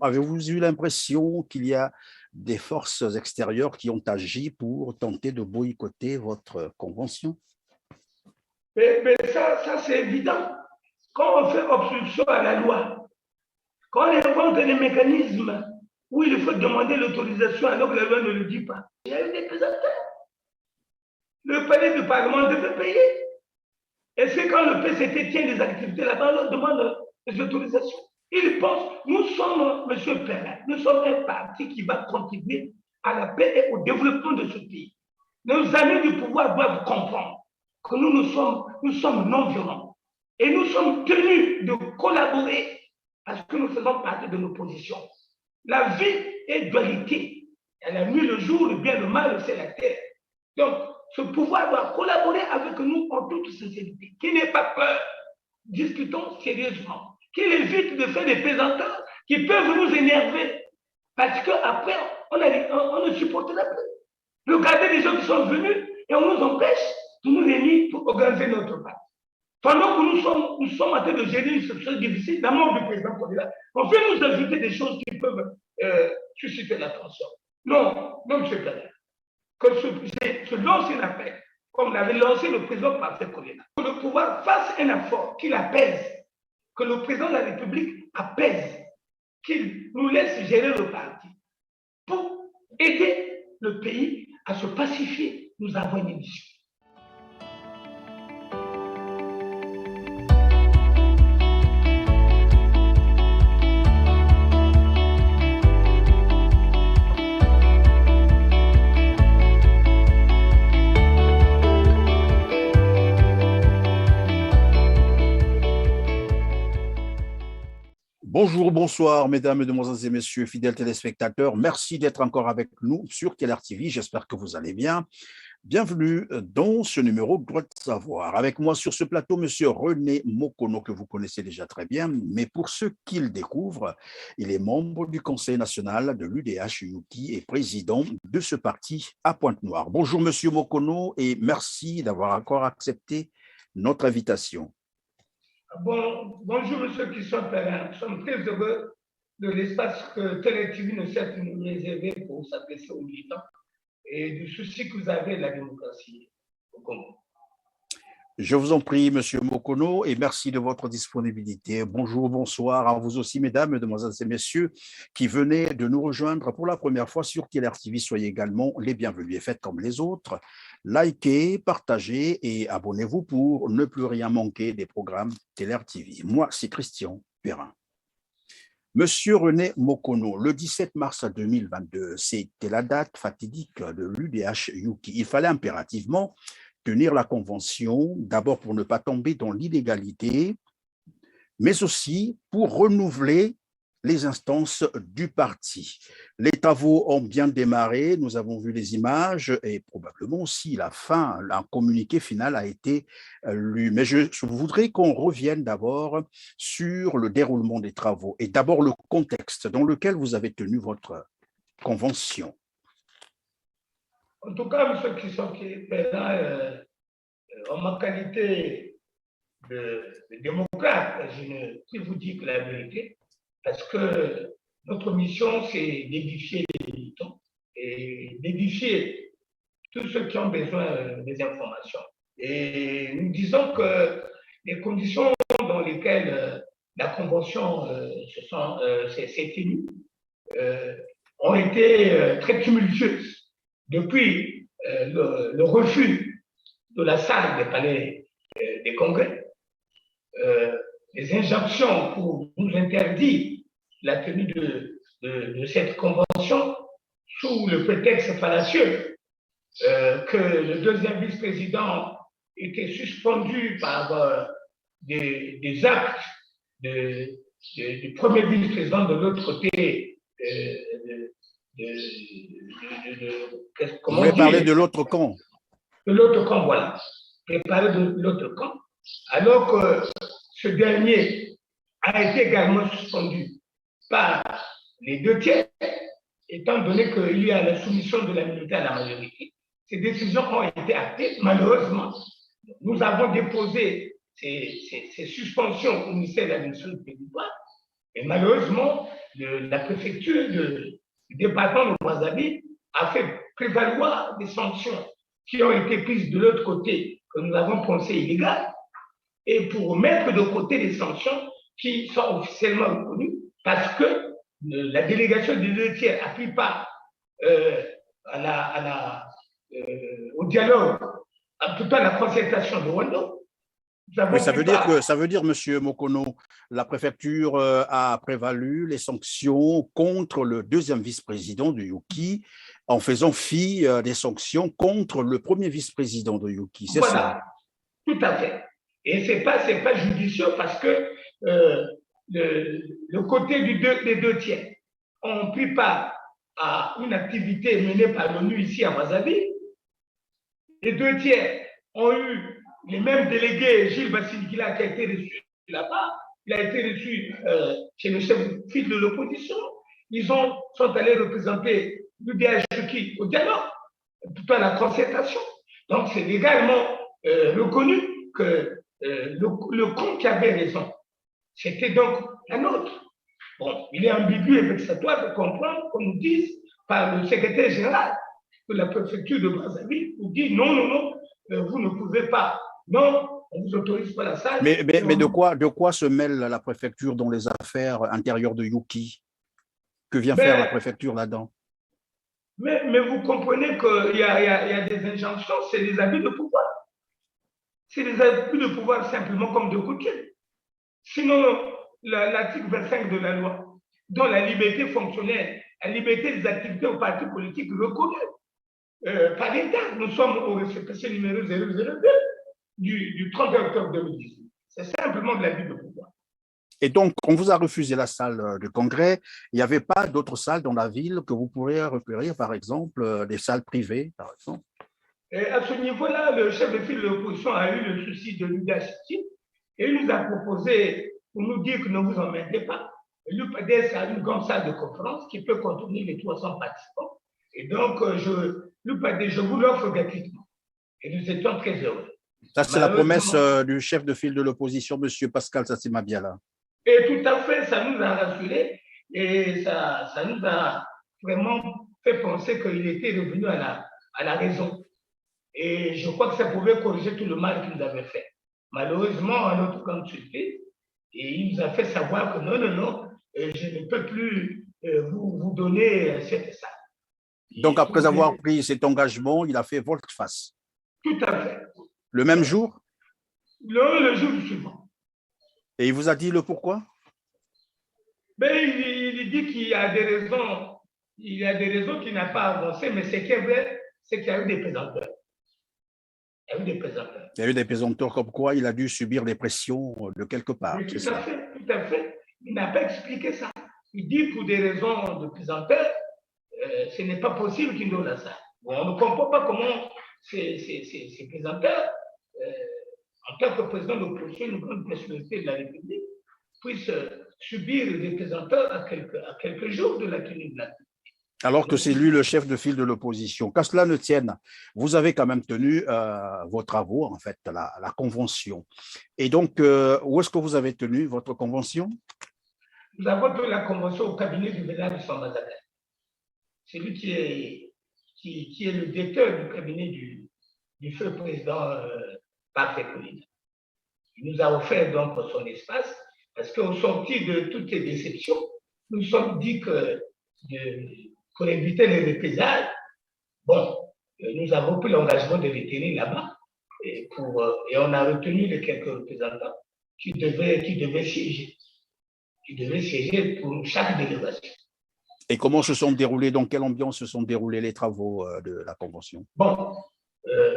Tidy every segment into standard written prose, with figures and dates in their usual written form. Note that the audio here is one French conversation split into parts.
Avez-vous eu l'impression qu'il y a des forces extérieures qui ont agi pour tenter de boycotter votre convention? Mais ça c'est évident. Quand on fait obstruction à la loi, quand on invente des mécanismes où il faut demander l'autorisation alors que la loi ne le dit pas, il y a eu des pesanteurs. Le palais du Parlement devait payer. Et c'est quand le PCT tient des activités là-bas, on leur demande des autorisations. Ils pensent, nous sommes, M. Perrin, nous sommes un parti qui va contribuer à la paix et au développement de ce pays. Nos amis du pouvoir doivent comprendre que nous sommes non-violents. Et nous sommes tenus de collaborer parce que nous faisons partie de l'opposition. La vie est dualité. Elle a mis le jour, le bien, le mal, c'est la terre. Donc, ce pouvoir doit collaborer avec nous en toute sincérité. Qu'il n'ait pas peur. Discutons sérieusement. Qu'il évite de faire des plaisanteries qui peuvent nous énerver. Parce qu'après, on ne supportera plus. Regardez les gens qui sont venus et on nous empêche de nous réunir pour organiser notre parti. Pendant que nous sommes en train de gérer une situation difficile, la mort du président Kabila, on veut nous ajouter des choses qui peuvent susciter l'attention. Non, M. Perrin, que se lance un appel, comme l'avait lancé le président Patrick Colina, que le pouvoir fasse un effort, qu'il apaise, que le président de la République apaise, qu'il nous laisse gérer le parti pour aider le pays à se pacifier. Nous avons une mission. Bonjour, bonsoir, mesdames, mesdemoiselles et messieurs, fidèles téléspectateurs. Merci d'être encore avec nous sur KELAR TV. J'espère que vous allez bien. Bienvenue dans ce numéro de Droit de Savoir. Avec moi sur ce plateau, monsieur René Mokono, que vous connaissez déjà très bien, mais pour ceux qui le découvrent, il est membre du Conseil national de l'UDH-UNITI et président de ce parti à Pointe-Noire. Bonjour, monsieur Mokono, et merci d'avoir encore accepté notre invitation. Bonjour, monsieur Christian Perrin. Nous sommes très heureux de l'espace que TéléTV nous sert nous réserver pour s'adresser aux militants et du souci que vous avez de la démocratie au Congo. Je vous en prie, monsieur Mokono, et merci de votre disponibilité. Bonjour, bonsoir à vous aussi, mesdames, mesdemoiselles et messieurs, qui venez de nous rejoindre pour la première fois sur KELAR TV. Soyez également les bienvenus et faites comme les autres. Likez, partagez et abonnez-vous pour ne plus rien manquer des programmes KELAR TV. Moi, c'est Christian Perrin. Monsieur René Mokono, le 17 mars 2022, c'était la date fatidique de l'UDH-UNITI. Il fallait impérativement tenir la convention, d'abord pour ne pas tomber dans l'illégalité, mais aussi pour renouveler les instances du parti. Les travaux ont bien démarré, nous avons vu les images et probablement aussi la fin, un communiqué final a été lu. Mais je voudrais qu'on revienne d'abord sur le déroulement des travaux et d'abord le contexte dans lequel vous avez tenu votre convention. En tout cas, M. Christian Perrin, en ma qualité de démocrate, je ne peux vous dire que la vérité, parce que notre mission, c'est d'édifier les militants et d'édifier tous ceux qui ont besoin des informations. Et nous disons que les conditions dans lesquelles la convention s'est tenue ont été très tumultueuses. Depuis le refus de la salle des palais des congrès, les injonctions pour nous interdire la tenue de cette convention sous le prétexte fallacieux que le deuxième vice-président était suspendu par des actes du premier vice-président de l'autre côté. Vous voulez parler de l'autre camp? De l'autre camp, voilà. Préparé de l'autre camp. Alors que ce dernier a été également suspendu par les deux tiers, étant donné qu'il y a la soumission de la minorité à la majorité. Ces décisions ont été actées. Malheureusement, nous avons déposé ces suspensions au ministère de l'administration du territoire. Et malheureusement, la préfecture du département de Brazzaville a fait prévaloir des sanctions qui ont été prises de l'autre côté, que nous avons pensé illégales, et pour mettre de côté les sanctions qui sont officiellement reconnues, parce que la délégation des 2 tiers a pris part au dialogue, plutôt à la concertation de Wando. Oui, ça veut dire, Monsieur Mokono, la préfecture a prévalu les sanctions contre le deuxième vice-président de Yuki en faisant fi des sanctions contre le premier vice-président de Yuki, c'est voilà, ça? Tout à fait. Et c'est pas judicieux parce que le côté des 2 tiers ont pris part à une activité menée par l'ONU ici à Brazzaville. Les 2 tiers ont eu les mêmes délégués, Gilles Bassilikila qui a été reçu là-bas, il a été reçu chez le chef de file de l'opposition. Ils sont allés représenter l'UDH au dialogue, plutôt à la concertation. Donc c'est légalement reconnu que le compte qui avait raison, c'était donc la nôtre. Bon, il est ambigu et vexatoire de comprendre qu'on nous dise par le secrétaire général de la préfecture de Brazzaville, nous dit non, vous ne pouvez pas, non, on ne vous autorise pas la salle. Mais de quoi se mêle la préfecture dans les affaires intérieures de Yuki? Que vient faire la préfecture là-dedans? Mais vous comprenez qu'il y a des injonctions, c'est des abus de pouvoir. C'est des abus de pouvoir simplement comme de coutume. Sinon, l'article 25 de la loi, dont la liberté fonctionnelle, la liberté des activités aux partis politiques reconnue par l'État. Nous sommes au récépissé numéro 002 du 30 octobre 2018. C'est simplement de l'abus de pouvoir. Et donc, on vous a refusé la salle de congrès. Il n'y avait pas d'autres salles dans la ville que vous pourriez requérir, par exemple, des salles privées, par exemple? Et à ce niveau-là, le chef de file de l'opposition a eu le souci de l'UDH et il nous a proposé, pour nous dire que ne vous en mettez pas, l'UPADES a une grande salle de conférence qui peut contenir les 300 participants. Et donc, l'UPADES, je vous l'offre gratuitement. Et nous étions très heureux. Ça, c'est la promesse du chef de file de l'opposition, M. Pascal Sassima-Biala. Et tout à fait, ça nous a rassurés et ça nous a vraiment fait penser qu'il était revenu à la raison. Et je crois que ça pouvait corriger tout le mal qu'il nous avait fait. Malheureusement, à notre grande surprise, et il nous a fait savoir que non, je ne peux plus vous donner cette salle. Donc, après avoir pris cet engagement, il a fait volte-face. Tout à fait. Le même jour? Le jour suivant. Et il vous a dit le pourquoi? Il dit qu'il y a des raisons. Il y a des raisons qu'il n'a pas avancées, mais ce qui est vrai, c'est qu'il y a eu des pesanteurs. Il y a eu des pesanteurs comme quoi il a dû subir des pressions de quelque part. Oui, tout à fait. Il n'a pas expliqué ça. Il dit pour des raisons de pesanteur, ce n'est pas possible qu'il donne ça. Bon, on ne comprend pas comment ces pesanteurs, en tant que président de l'opposition, une grande personnalité de la République, puissent subir des pesanteurs à quelques jours de la tenue de la République. Alors que c'est lui le chef de file de l'opposition. Qu'à cela ne tienne, vous avez quand même tenu vos travaux, en fait, la convention. Et donc, où est-ce que vous avez tenu votre convention? Nous avons tenu la convention au cabinet du Vénal de Sambazadeh. C'est lui qui est le directeur du cabinet du feu président Patrick Colline. Il nous a offert donc son espace parce qu'au sortir de toutes les déceptions, nous nous sommes dit que pour éviter les représailles, nous avons pris l'engagement de les tenir là-bas et on a retenu les quelques représentants qui devaient siéger. Pour chaque délégation. Et comment se sont déroulés, dans quelle ambiance se sont déroulés les travaux de la convention?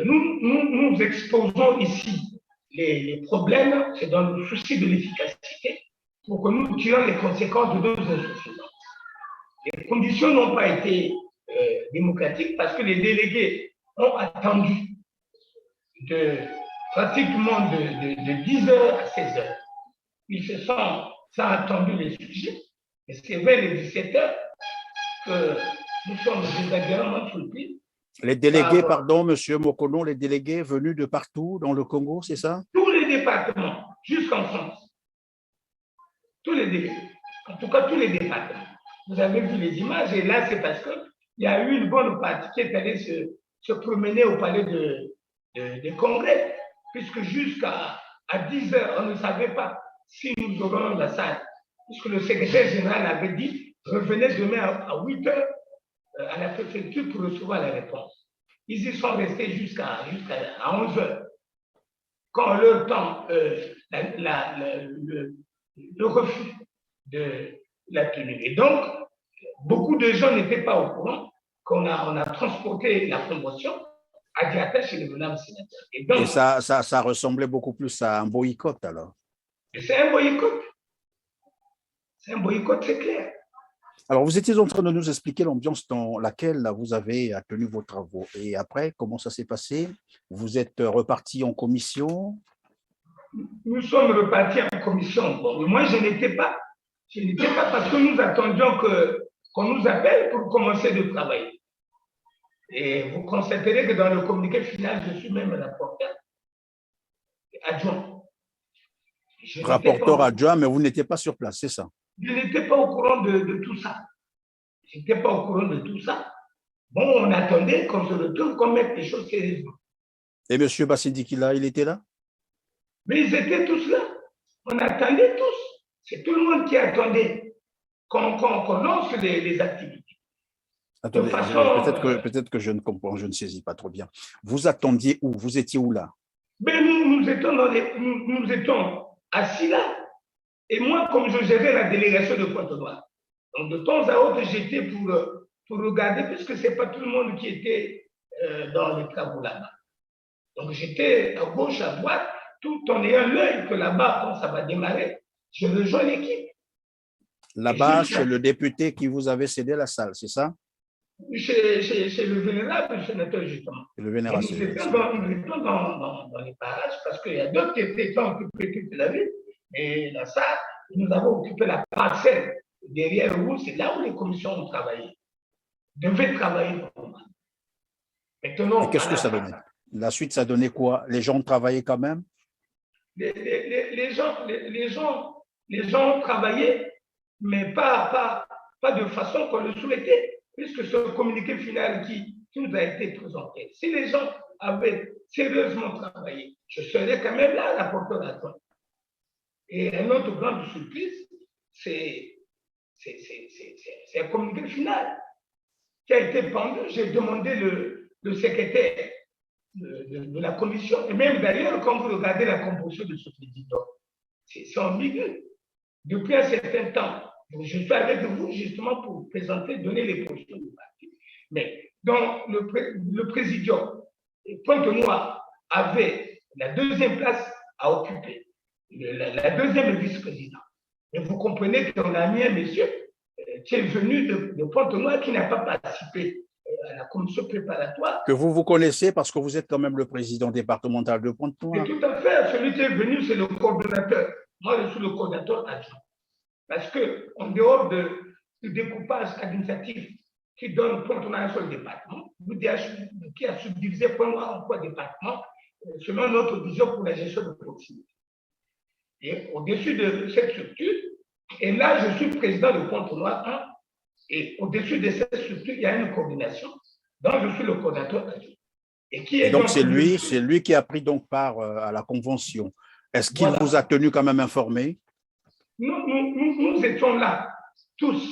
Nous exposons ici les problèmes, c'est dans le souci de l'efficacité, pour que nous tirions les conséquences de nos insuffisances. Les conditions n'ont pas été démocratiques parce que les délégués ont attendu pratiquement de 10h à 16h. Ils se sont attendu les sujets, et c'est vers les 17h que nous sommes désagréablement surpris. Les délégués, pardon, Monsieur Mokono, les délégués venus de partout dans le Congo, c'est ça? Tous les départements, jusqu'en France. Tous les délégués. En tout cas, tous les départements. vous avez vu les images, et là, c'est parce qu'il y a eu une bonne partie qui est allée se promener au palais de congrès, puisque jusqu'à 10 heures, on ne savait pas si nous aurons la salle, puisque le secrétaire général avait dit revenez demain à 8 heures à la préfecture pour recevoir la réponse. Ils y sont restés jusqu'à 11 heures. Quand leur temps, le refus de la tenue. Et donc, beaucoup de gens n'étaient pas au courant qu'on a transporté la convention à Diata chez le mesdames sénateurs. Et ça ressemblait beaucoup plus à un boycott alors. C'est un boycott. C'est un boycott, c'est clair. Alors, vous étiez en train de nous expliquer l'ambiance dans laquelle vous avez tenu vos travaux. Et après, comment ça s'est passé? Vous êtes reparti en commission? Nous sommes repartis en commission. Bon, moi, je n'étais pas parce que nous attendions qu'on nous appelle pour commencer de travailler. Et vous constaterez que dans le communiqué final, je suis même rapporteur adjoint. Rapporteur adjoint, mais vous n'étiez pas sur place, c'est ça? Je n'étais pas au courant de tout ça. Je n'étais pas au courant de tout ça. Bon, on attendait qu'on se retrouve, qu'on mette les choses sérieusement. Et M. Bassidi Kila, il était là? Mais ils étaient tous là. On attendait tous. C'est tout le monde qui attendait qu'on lance les activités. Attendez, peut-être que je ne comprends, je ne saisis pas trop bien. Vous attendiez où? Vous étiez où là? Ben nous étions assis là. Et moi, comme je gérais la délégation de Pointe-Noire, donc de temps à autre, j'étais pour regarder, puisque ce n'est pas tout le monde qui était dans les travaux là-bas. Donc j'étais à gauche, à droite, tout en ayant l'œil que là-bas, quand ça va démarrer, je rejoins l'équipe. Là-bas, chez le député qui vous avait cédé la salle, c'est ça? Chez le vénérable sénateur, justement. Le vénérable. Nous étions dans les parages, parce qu'il y a d'autres qui étaient occupés toute la ville. Et la salle, nous avons occupé la parcelle derrière vous, c'est là où les commissions ont travaillé. Devaient travailler pour moi. Maintenant, et qu'est-ce que ça donnait? La suite, ça donnait quoi? Les gens travaillaient quand même? Les gens ont travaillé, mais pas de façon qu'on le souhaitait, puisque ce communiqué final qui nous a été présenté, si les gens avaient sérieusement travaillé, je serais quand même là, rapporteur adjoint. Et une autre grande surprise, c'est un communiqué final qui a été pendu. J'ai demandé le secrétaire de la commission, et même d'ailleurs, quand vous regardez la composition de ce président, c'est ambigu. Depuis un certain temps, je suis avec vous justement pour présenter, donner les positions du parti. Mais dans le présidium, Pointe-Noire avait la deuxième place à occuper, la deuxième vice-présidente. Et vous comprenez qu'on a mis un monsieur qui est venu de Pointe-Noire qui n'a pas participé à la commission préparatoire. Que vous connaissez parce que vous êtes quand même le président départemental de Pointe-Noire. Tout à fait. Celui qui est venu, c'est le coordonnateur. Moi, je suis le coordonnateur adjoint. Parce qu'en dehors du découpage administratif qui donne Pointe-Noire un seul département, qui a subdivisé Pointe-Noire en 3 départements, selon notre vision pour la gestion de proximité. Et au-dessus de cette structure, et là, je suis président de Pointe-Noire 1, et au-dessus de cette structure, il y a une coordination, dont je suis le coordinateur adjoint. Et donc, c'est lui qui a pris donc part à la convention. Est-ce qu'il vous a tenu quand même informé? Nous étions là, tous,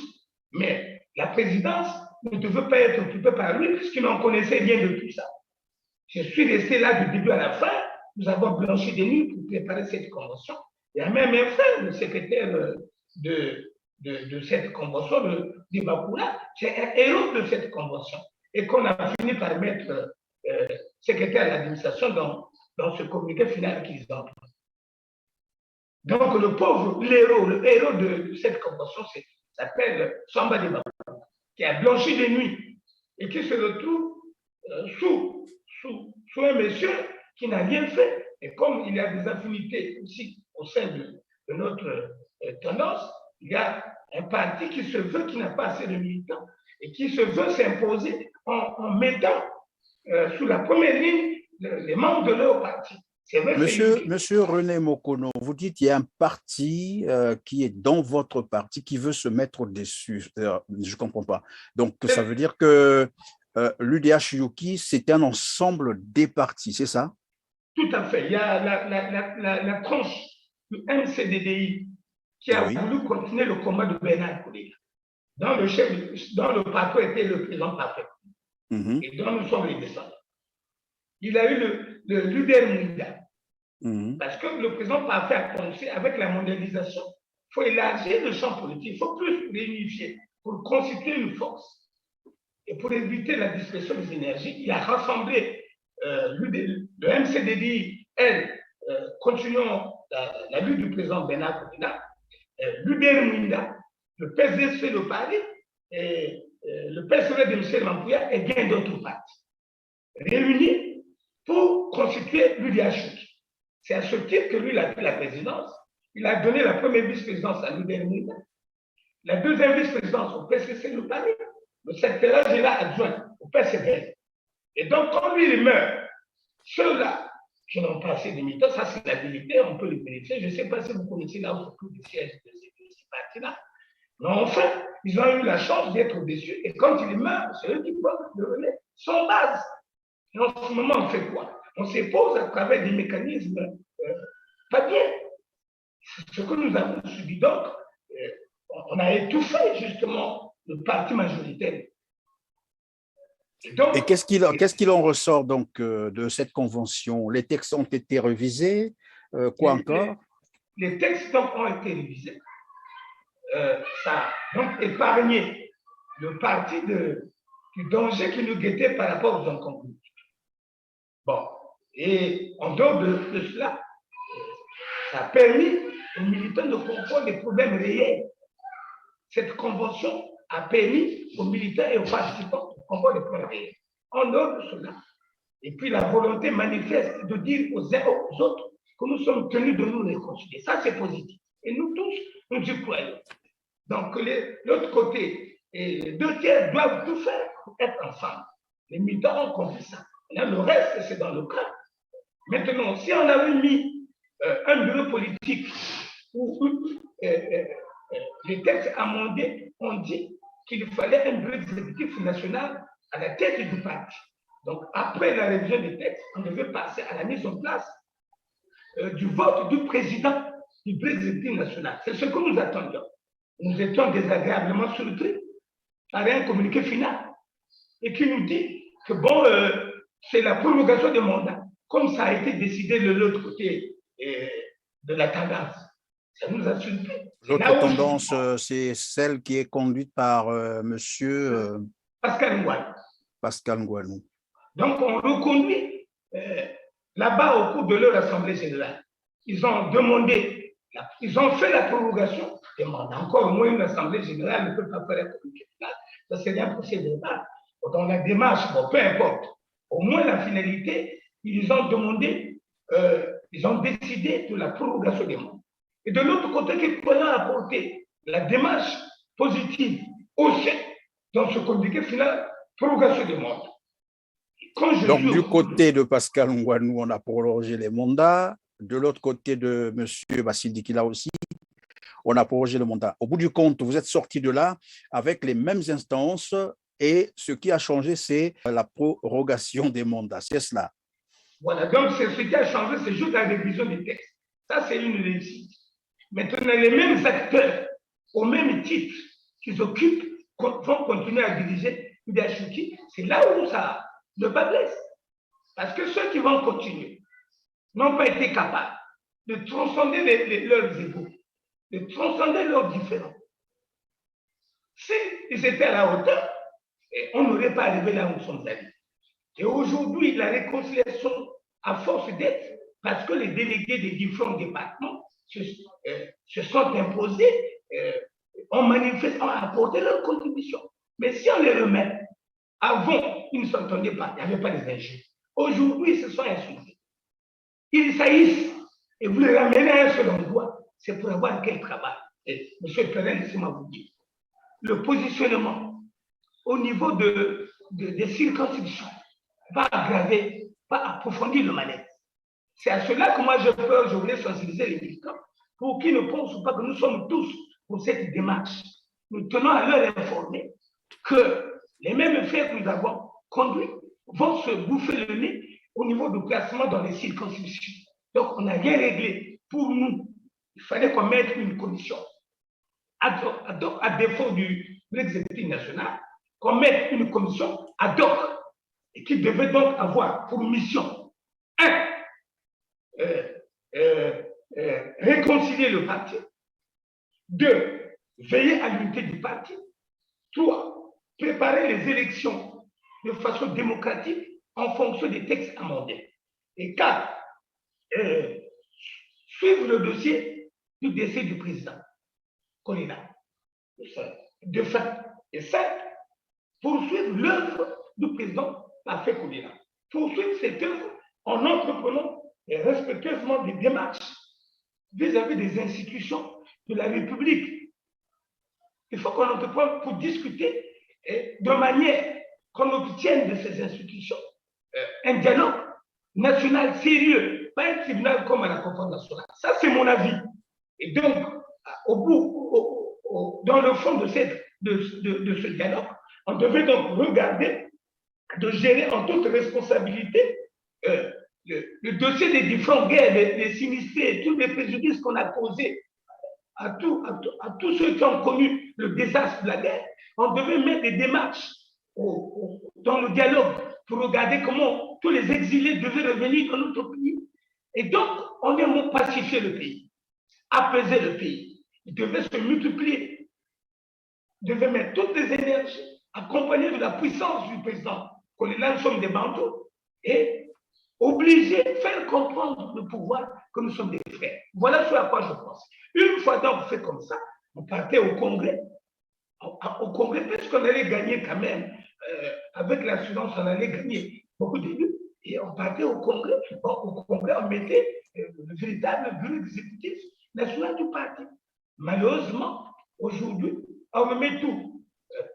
mais la présidence ne devait pas être occupée par lui puisqu'il n'en connaissait rien de tout ça. Je suis resté là du début à la fin, nous avons blanchi des nuits pour préparer cette convention. Il y a même un frère, le secrétaire de cette convention, de Bakula, c'est un héros de cette convention et qu'on a fini par mettre secrétaire à l'administration dans ce communiqué final qu'ils ont. Donc, le héros de cette convention s'appelle Samba de Bakula, qui a blanchi des nuits et qui se retrouve sous un monsieur qui n'a rien fait. Et comme il y a des affinités aussi au sein de notre tendance, il y a un parti qui se veut, qui n'a pas assez de militants, et qui se veut s'imposer en mettant sous la première ligne les membres de leur parti. C'est vrai, Monsieur René Mokono, vous dites qu'il y a un parti qui est dans votre parti qui veut se mettre au-dessus. Je ne comprends pas. Donc, ça veut dire que l'UDH Yuki, c'est un ensemble des partis, c'est ça? Tout à fait. Il y a la tranche du MCDDI qui a voulu continuer le combat de Bernard Koulibaly, dont le patron était le président parfait, et dont nous sommes les descendants. Il a eu l'UDR Mouida, parce que le président parfait a pensé, avec la mondialisation, il faut élargir le champ politique, il faut plus réunifier pour constituer une force. Et pour éviter la dispersion des énergies, il a rassemblé le MCDDI, continuons la lutte du président Bernard Koulibaly, l'UDR Mouida, le PSDC de Paris, et le PSDC de Michel Mampouya et bien d'autres partis, réunis pour constituer l'UDH. C'est à ce titre que lui, il a pris la présidence. Il a donné la première vice-présidence à l'UDR Mouida, la deuxième vice-présidence au PSDC de Paris, le secrétaire général adjoint au PCB. Et donc, quand lui, il meurt, ceux-là qui n'ont pas assez de militants, ça c'est la vérité, on peut le vérifier. Je ne sais pas si vous connaissez là où se trouve le siège de ces partis-là. Mais enfin, ils ont eu la chance d'être au-dessus. Et quand il meurt, c'est eux qui peuvent devenir son base. Et en ce moment, on fait quoi? On s'épose à travers des mécanismes pas bien. Ce que nous avons subi. Donc, on a étouffé justement le parti majoritaire. Et qu'est-ce qu'il en ressort donc de cette convention? Les textes ont été révisés, quoi encore? Les textes donc, ont été révisés. Ça a donc épargné le parti du danger qui nous guettait par rapport aux incompris. Bon, et en dehors de cela, ça a permis aux militants de comprendre les problèmes réels. Cette convention a permis aux militants et aux participants de comprendre les problèmes réels. En dehors de cela, et puis la volonté manifeste de dire aux uns aux autres que nous sommes tenus de nous réconcilier. Ça, c'est positif. Et nous tous, nous y croyons. Donc, l'autre côté, et les deux tiers doivent tout faire pour être ensemble. Les militants ont compris ça. Là, le reste, c'est dans le cas. Maintenant, si on avait mis un bureau politique où les textes amendés ont dit qu'il fallait un bureau exécutif national à la tête du parti. Donc, après la révision des textes, on devait passer à la mise en place du vote du président du bureau exécutif national. C'est ce que nous attendions. Nous étions désagréablement surpris par un communiqué final et qui nous dit que bon, c'est la prolongation des mandats, comme ça a été décidé de l'autre côté de la tendance. Ça nous a surpris. L'autre tendance, c'est celle qui est conduite par monsieur Pascal Ngouanou. Pascal Ngouanou. Donc, on reconduit là-bas au cours de leur assemblée générale. Ils ont demandé, ils ont fait la prolongation des mandats. Encore moins une assemblée générale ne peut pas faire un communiqué final. Ça, c'est rien pour ces débats. Dans la démarche, bon, peu importe. Au moins, la finalité, ils ont demandé, ils ont décidé de la prolongation des mandats. Et de l'autre côté, qu'ils pourraient apporter la démarche positive aussi dans ce communiqué final, prolongation des mandats. Donc, du côté de Pascal Ngouanou, on a prolongé les mandats. De l'autre côté de M. Bassili Dikila aussi, on a prolongé le mandat. Au bout du compte, vous êtes sorti de là avec les mêmes instances et ce qui a changé, c'est la prorogation des mandats. C'est cela. Voilà, donc c'est ce qui a changé, c'est juste la révision des textes. Ça, c'est une réussite. Maintenant, les mêmes acteurs, au même titre qu'ils occupent, vont continuer à diriger l'UDH. C'est là où ça ne bas blesse. Parce que ceux qui vont continuer n'ont pas été capables de transcender leurs égaux, de transcender leurs différends. S'ils étaient à la hauteur, on n'aurait pas arrivé là où nous sommes allés. Et aujourd'hui, la réconciliation, à force d'être, parce que les délégués des différents départements se sont imposés, ont manifesté, ont apporté leur contribution. Mais si on les remet, avant, ils ne s'entendaient pas, il n'y avait pas les injures. Aujourd'hui, ils se sont insultés. Ils saillissent et vous les ramenez à un seul endroit. C'est pour avoir quel travail? Et M. Perrin, laissez-moi vous dire, le positionnement au niveau des circonscriptions va aggraver, va approfondir le malaise. C'est à cela que moi je voulais sensibiliser les militants pour qu'ils ne pensent pas que nous sommes tous pour cette démarche. Nous tenons à leur informer que les mêmes faits que nous avons conduits vont se bouffer le nez au niveau du classement dans les circonscriptions. Donc, on n'a rien réglé. Pour nous, il fallait qu'on mette une commission à défaut de l'exécutif national, qu'on mette une commission ad hoc et qui devait donc avoir pour mission, un, réconcilier le parti, deux, veiller à l'unité du parti, trois, préparer les élections de façon démocratique en fonction des textes amendés, et quatre, suivre le dossier du décès du président Kolina, de fait, et cinq, poursuivre l'œuvre du président Parfait Kolina, poursuivre cette œuvre en entreprenant respectueusement des démarches vis-à-vis des institutions de la République. Il faut qu'on entreprenne pour discuter de manière qu'on obtienne de ces institutions un dialogue national sérieux, pas un tribunal comme à la conférence nationale. Ça, c'est mon avis. Et donc, dans le fond de ce dialogue, on devait donc regarder de gérer en toute responsabilité le dossier des différentes guerres, des sinistrés, tous les préjudices qu'on a causés à tous ceux qui ont connu le désastre de la guerre. On devait mettre des démarches dans le dialogue pour regarder comment tous les exilés devaient revenir dans notre pays. Et donc, on aime pacifier le pays, apaiser le pays. Il devait se multiplier. Il devait mettre toutes les énergies, accompagnées de la puissance du président, qu'on est là, nous sommes des bandeaux, et obliger, faire comprendre le pouvoir que nous sommes des frères. Voilà ce à quoi je pense. Une fois donc fait comme ça, on partait au Congrès. Au Congrès, parce qu'on allait gagner quand même, avec l'assurance, on allait gagner beaucoup d'élus. Et on partait au Congrès. Bon, au Congrès, on mettait le véritable bureau exécutif national du parti. Malheureusement, aujourd'hui, on remet tout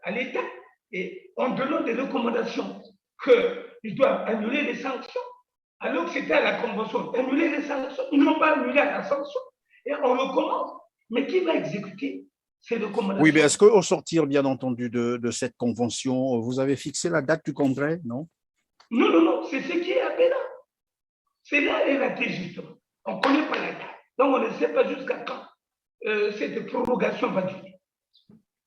à l'État et en donnant des recommandations qu'ils doivent annuler les sanctions, alors que c'était à la Convention d'annuler les sanctions. Ils n'ont pas annulé la sanction. Et on recommande. Mais qui va exécuter ces recommandations? Oui, mais est-ce qu'au sortir, bien entendu, de cette convention, vous avez fixé la date du Congrès, non? Non, non, non, c'est ce qui est aberrant. C'est là et raté, justement. On ne connaît pas la date. Donc, on ne sait pas jusqu'à quand cette prorogation va durer.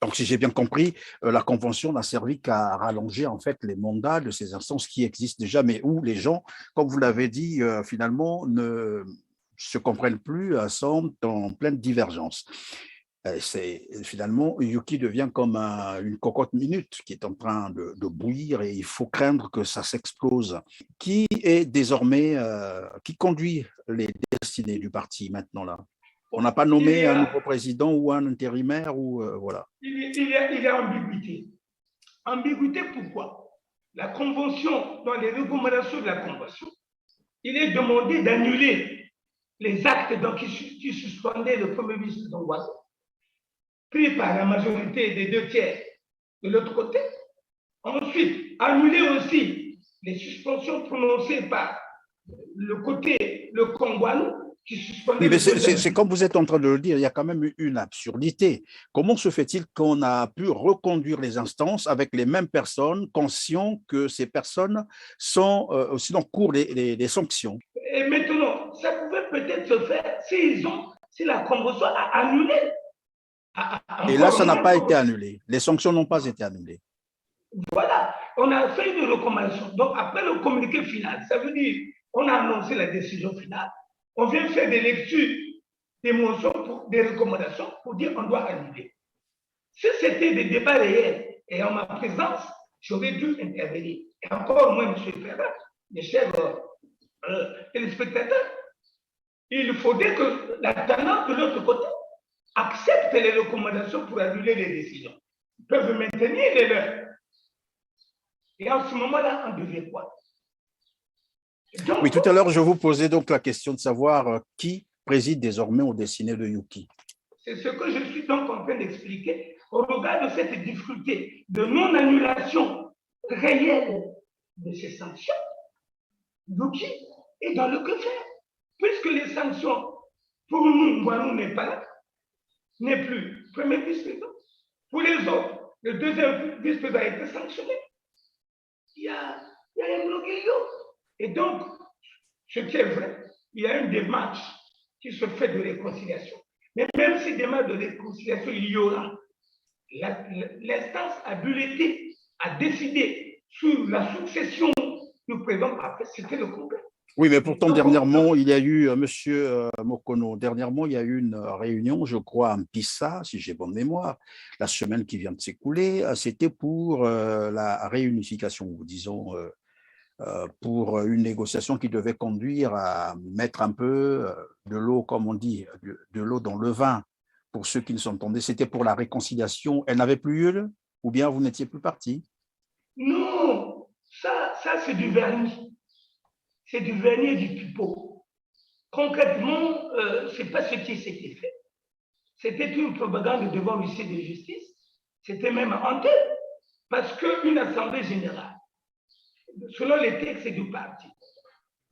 Donc, si j'ai bien compris, la convention n'a servi qu'à rallonger en fait les mandats de ces instances qui existent déjà, mais où les gens, comme vous l'avez dit, finalement ne se comprennent plus, sont en pleine divergence. C'est finalement, Yuki devient comme une cocotte minute qui est en train de bouillir et il faut craindre que ça s'explose. Qui est désormais, qui conduit les destinées du parti maintenant là? On n'a pas nommé un nouveau président ou un intérimaire ou voilà. Il y a ambiguïté. Ambiguïté pourquoi? La convention, dans les recommandations de la convention, il est demandé d'annuler les actes qui suspendaient le premier ministre d'Angoisse, pris par la majorité des 2/3 de l'autre côté. Ensuite, annuler aussi les suspensions prononcées par le Congolais, oui, mais c'est comme vous êtes en train de le dire, il y a quand même une absurdité. Comment se fait-il qu'on a pu reconduire les instances avec les mêmes personnes, conscients que ces personnes sont aussi dans cours les sanctions? Et maintenant, ça pouvait peut-être se faire si la convention a annulé. Et là, ça n'a pas été annulé. Les sanctions n'ont pas été annulées. Voilà, on a fait une recommandation. Donc, après le communiqué final, ça veut dire on a annoncé la décision finale. On vient faire des lectures, des motions, des recommandations pour dire qu'on doit annuler. Si c'était des débats réels et en ma présence, j'aurais dû intervenir. Et encore moins, M. Ferrat, mes chers téléspectateurs, il faudrait que la tenante de l'autre côté accepte les recommandations pour annuler les décisions. Ils peuvent maintenir les leurs. Et en ce moment-là, on devait quoi? Donc, oui, tout à l'heure, je vous posais donc la question de savoir qui préside désormais aux destinées de Yuki. C'est ce que je suis donc en train d'expliquer au regard de cette difficulté de non-annulation réelle de ces sanctions. Yuki est dans le que faire. puisque les sanctions, pour nous, Ngouanou n'est pas là, n'est plus premier vice-président. Pour les autres, le deuxième vice-président a été sanctionné. Il y a un bloqué. Et donc, ce qui est vrai, il y a une démarche qui se fait de réconciliation. Mais même si démarche de réconciliation il y aura, l'instance habilitée à décider sur la succession du président Papé, c'était le Congrès. Oui, mais pourtant, dernièrement, il y a eu, Monsieur Mokono, dernièrement, il y a eu une réunion, je crois, à Mpissa, si j'ai bonne mémoire, la semaine qui vient de s'écouler. C'était pour la réunification, disons, pour une négociation qui devait conduire à mettre un peu de l'eau, comme on dit, de l'eau dans le vin, pour ceux qui ne s'entendaient. C'était pour la réconciliation. Elle n'avait plus lieu, ou bien vous n'étiez plus parti? Non, ça c'est du vernis. C'est du vernis et du pipeau. Concrètement, ce n'est pas ce qui s'était fait. C'était une propagande devant l'huissier de justice. C'était même honteux, parce qu'une assemblée générale, selon les textes du parti,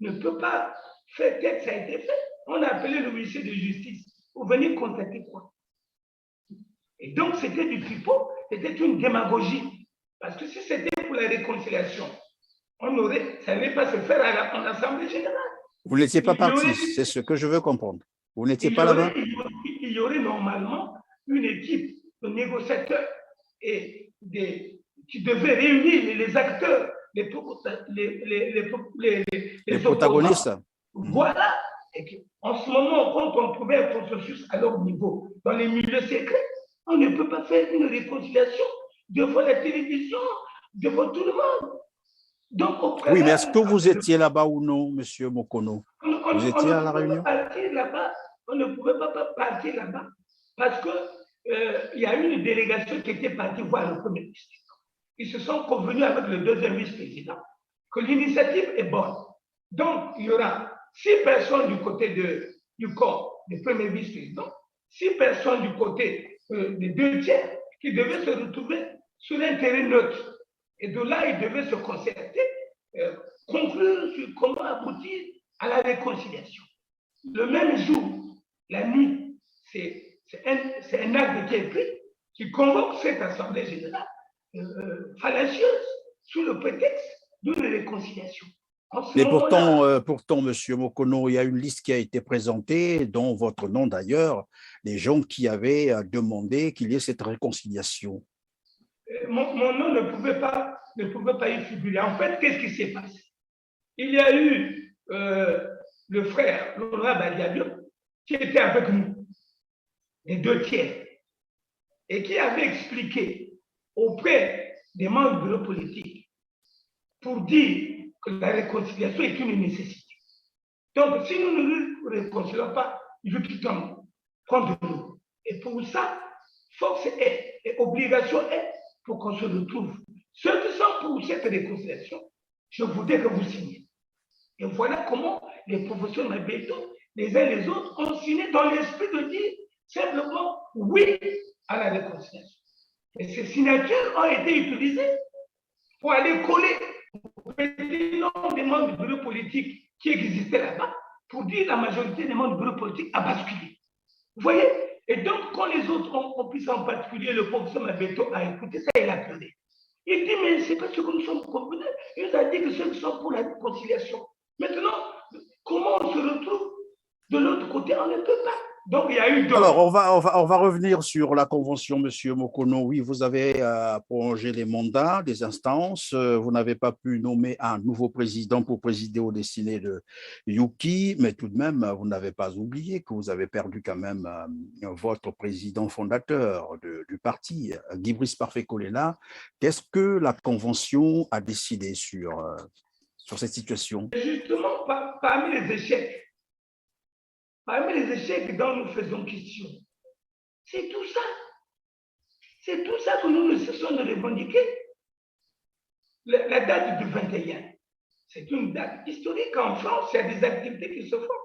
ne peut pas faire tel que ça a été fait. On a appelé le huissier de justice pour venir constater quoi. Et donc, c'était du pipeau, c'était une démagogie. Parce que si c'était pour la réconciliation, ça n'allait pas se faire en Assemblée générale. Vous n'étiez pas parti, c'est ce que je veux comprendre. Vous n'étiez pas là-bas? Il y aurait normalement une équipe de négociateurs et qui devait réunir les acteurs, les protagonistes. Voilà. Et en ce moment, quand on trouvait un consensus à leur niveau, dans les milieux secrets, on ne peut pas faire une réconciliation devant la télévision, devant tout le monde. Donc, oui, mais est-ce que vous étiez là-bas ou non, Monsieur Mokono? Vous étiez à la réunion? On ne pouvait pas partir là-bas parce qu'il y a une délégation qui était partie voir le premier ministre. Ils se sont convenus avec le deuxième vice-président que l'initiative est bonne. Donc, il y aura 6 personnes du côté du corps du premier vice-président, 6 personnes du côté des 2 tiers qui devaient se retrouver sur un terrain neutre. Et de là, ils devaient se concerter, conclure sur comment aboutir à la réconciliation. Le même jour, la nuit, c'est un acte qui est pris, qui convoque cette assemblée générale fallacieuse sous le prétexte d'une réconciliation. Mais pourtant, Monsieur Mokono, il y a une liste qui a été présentée, dont votre nom d'ailleurs, des gens qui avaient demandé qu'il y ait cette réconciliation. Mon nom ne pouvait pas y figurer. En fait, qu'est-ce qui s'est passé? Il y a eu le frère Laurent Badiabio qui était avec nous, les 2 tiers, et qui avait expliqué auprès des membres du bureau politique pour dire que la réconciliation est une nécessité. Donc, si nous ne nous réconcilions pas, il veut qu'ils tombent contre nous. Et pour ça, force est et obligation est pour qu'on se retrouve. Ceux qui sont pour cette réconciliation, je voudrais que vous signiez. Et voilà comment les professionnels Mabeto, les uns et les autres, ont signé dans l'esprit de dire simplement oui à la réconciliation. Et ces signatures ont été utilisées pour aller coller au petit nombre des membres du bureau politique qui existaient là-bas pour dire la majorité des membres du bureau politique a basculé. Vous voyez? Et donc, quand les autres ont pris ça, en particulier le professeur Mabeto a écouté ça, il a pleuré. Il dit, mais ce n'est pas ce que nous sommes convenus. Il nous a dit que ceux qui sont pour la réconciliation. Maintenant, comment on se retrouve de l'autre côté? On ne peut pas. Donc, il y a eu deux. Alors, on va revenir sur la convention, Monsieur Mokono. Oui, vous avez prolongé les mandats des instances. Vous n'avez pas pu nommer un nouveau président pour présider aux destinées de Yuki, mais tout de même, vous n'avez pas oublié que vous avez perdu quand même votre président fondateur du parti, Guy Brice Parfait Kolela. Qu'est-ce que la convention a décidé sur cette situation? Justement, parmi les échecs dont nous faisons question, c'est tout ça. C'est tout ça que nous ne cessons de revendiquer. La date du 21, c'est une date historique. En France, il y a des activités qui se font.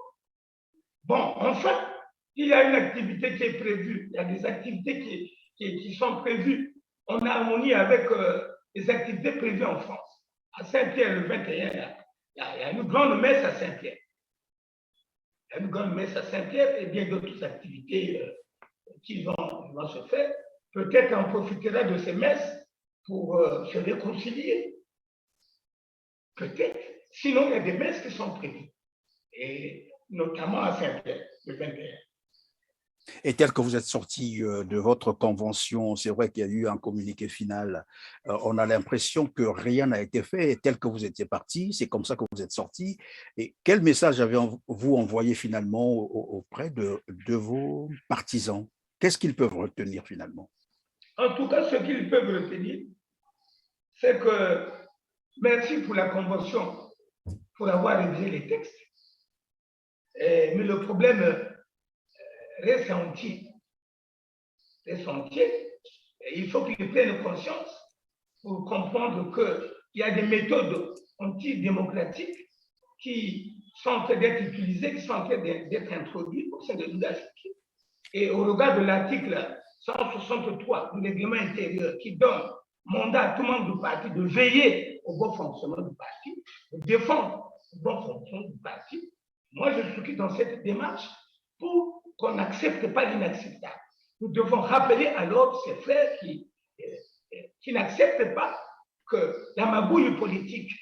Bon, enfin, il y a une activité qui est prévue. Il y a des activités qui sont prévues en harmonie avec les activités prévues en France. À Saint-Pierre, le 21, il y a une grande messe à Saint-Pierre. une grande messe à Saint-Pierre et bien d'autres activités qui vont se faire. Peut-être on profitera de ces messes pour se réconcilier. Peut-être. Sinon, il y a des messes qui sont prévues, et notamment à Saint-Pierre, le 21. Et tel que vous êtes sorti de votre convention, c'est vrai qu'il y a eu un communiqué final. On a l'impression que rien n'a été fait. Et tel que vous étiez parti, c'est comme ça que vous êtes sorti. Et quel message avez-vous envoyé finalement auprès de vos partisans? Qu'est-ce qu'ils peuvent retenir finalement? En tout cas, ce qu'ils peuvent retenir, c'est que merci pour la convention, pour avoir révisé les textes. Mais le problème reste entier. Reste entier. Et il faut qu'ils prennent conscience pour comprendre qu'il y a des méthodes antidémocratiques qui sont en train d'être utilisées, qui sont en train d'être introduites au sein de l'UDAFIC. Et au regard de l'article 163 du règlement intérieur qui donne mandat à tout membre du parti de veiller au bon fonctionnement du parti, de défendre le bon fonctionnement du parti, moi je suis dans cette démarche pour qu'on n'accepte pas l'inacceptable. Nous devons rappeler alors ces frères qui n'acceptent pas que la magouille politique,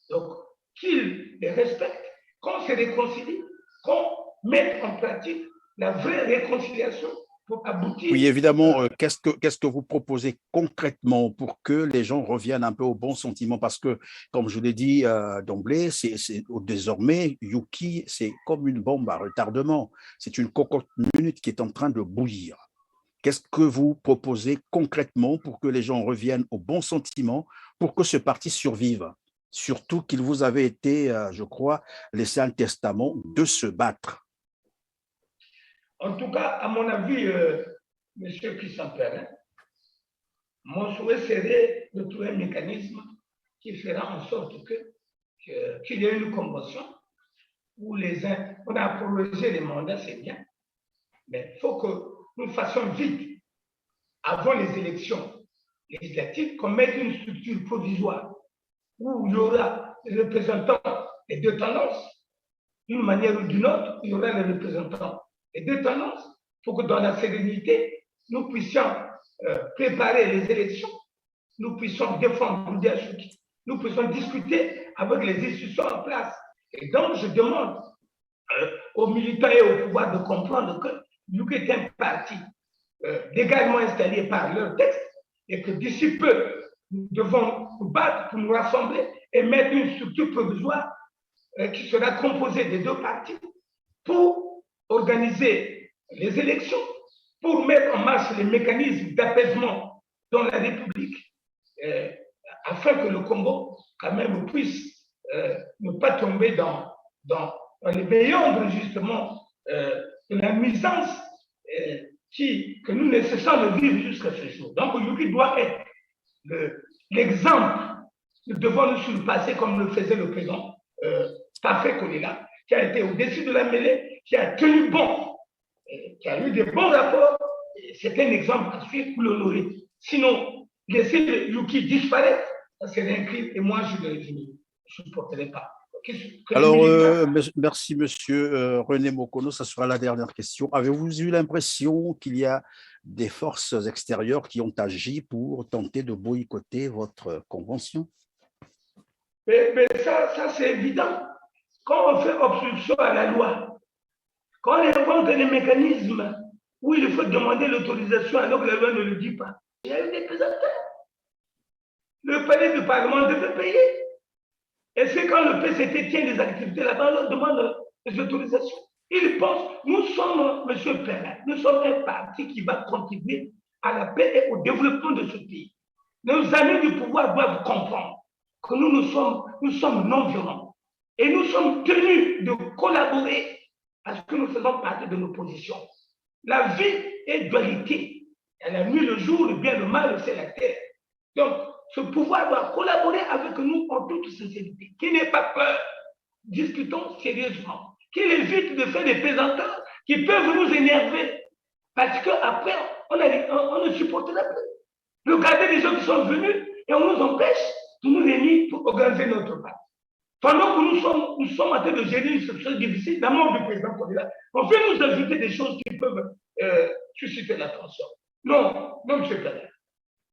donc qu'ils les respectent, qu'on se réconcilie, qu'on mette en pratique la vraie réconciliation pour aboutir. Oui, évidemment, qu'est-ce que vous proposez concrètement pour que les gens reviennent un peu au bon sentiment? Parce que, comme je l'ai dit d'emblée, désormais, Yuki, c'est comme une bombe à retardement. C'est une cocotte minute qui est en train de bouillir. Qu'est-ce que vous proposez concrètement pour que les gens reviennent au bon sentiment, pour que ce parti survive? Surtout qu'il vous avait été, je crois, laissé un testament de se battre. En tout cas, à mon avis, M. Christian Perrin, mon souhait serait de trouver un mécanisme qui fera en sorte qu'il y ait une convention où on a prolongé les mandats, c'est bien, mais il faut que nous fassions vite, avant les élections législatives, qu'on mette une structure provisoire où il y aura les représentants des deux tendances, d'une manière ou d'une autre, il y aura les représentants des deux tendances, pour que dans la sérénité, nous puissions préparer les élections, nous puissions défendre l'UDHUK, nous puissions discuter avec les institutions en place. Et donc, je demande aux militants et au pouvoir de comprendre que nous est un parti légalement installé par leur texte et que d'ici peu, nous devons nous battre pour nous rassembler et mettre une structure provisoire qui sera composée des deux partis pour organiser les élections, pour mettre en marche les mécanismes d'apaisement dans la République, afin que le Congo, quand même, puisse ne pas tomber dans les méandres, justement, de la nuisance que nous ne cessons de vivre jusqu'à ce jour. Donc, Yuki doit être l'exemple. Nous devons nous surpasser comme le faisait le président Parfait Kolela, qui a été au-dessus de la mêlée, qui a tenu bon, qui a eu de bons rapports. C'est un exemple à suivre pour l'honorer. Sinon, laisser Yuki disparaître, ça serait un crime et moi, je ne supporterai pas. Alors, merci, monsieur René Mokono. Ça sera la dernière question. Avez-vous eu l'impression qu'il y a des forces extérieures qui ont agi pour tenter de boycotter votre convention? Mais ça c'est évident. Quand on fait obstruction à la loi, quand on invente des mécanismes où il faut demander l'autorisation alors que la loi ne le dit pas, il y a eu des pesanteurs. Le palais du Parlement devait payer. Et c'est quand le PCT tient des activités là-bas, on leur demande des autorisations. Ils pensent, nous sommes, M. Perrin, nous sommes un parti qui va contribuer à la paix et au développement de ce pays. Nos amis du pouvoir doivent comprendre que nous sommes non-violents. Et nous sommes tenus de collaborer parce que nous faisons partie de l'opposition. La vie est dualité. Il y a la nuit, le jour, le bien, le mal, c'est la terre. Donc, ce pouvoir doit collaborer avec nous en toute sincérité. Qu'il n'ait pas peur. Discutons sérieusement. Qu'il évite de faire des plaisanteries qui peuvent nous énerver. Parce qu'après, on ne supportera plus. Regardez les gens qui sont venus et on nous empêche de nous réunir pour organiser notre parti. Pendant que nous sommes en train de gérer une situation difficile, la mort du président Kabila, on fait nous ajouter des choses qui peuvent susciter l'attention. Non, non, M. Kabila.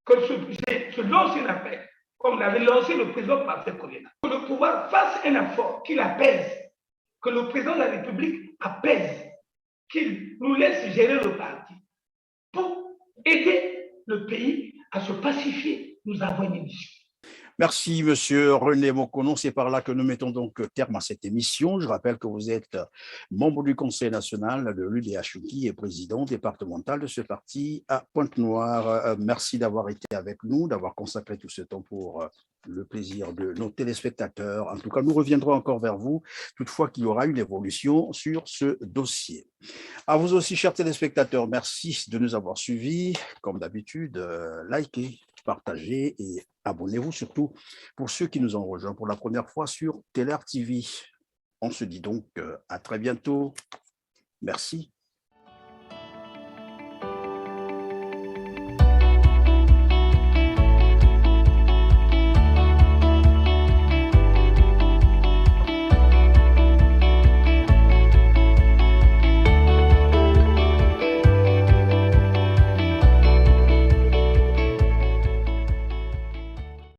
Que je lance un appel, comme l'avait lancé le président Parfait Kolena, que le pouvoir fasse un effort, qu'il apaise, que le président de la République apaise, qu'il nous laisse gérer le parti pour aider le pays à se pacifier. Nous avons une mission. Merci, Monsieur René Mokono. C'est par là que nous mettons donc terme à cette émission. Je rappelle que vous êtes membre du Conseil national de l'UDHUKI et président départemental de ce parti à Pointe-Noire. Merci d'avoir été avec nous, d'avoir consacré tout ce temps pour le plaisir de nos téléspectateurs. En tout cas, nous reviendrons encore vers vous, toutefois qu'il y aura une évolution sur ce dossier. À vous aussi, chers téléspectateurs, merci de nous avoir suivis. Comme d'habitude, likez, partagez et abonnez-vous surtout pour ceux qui nous ont rejoints pour la première fois sur TLR TV. On se dit donc à très bientôt. Merci.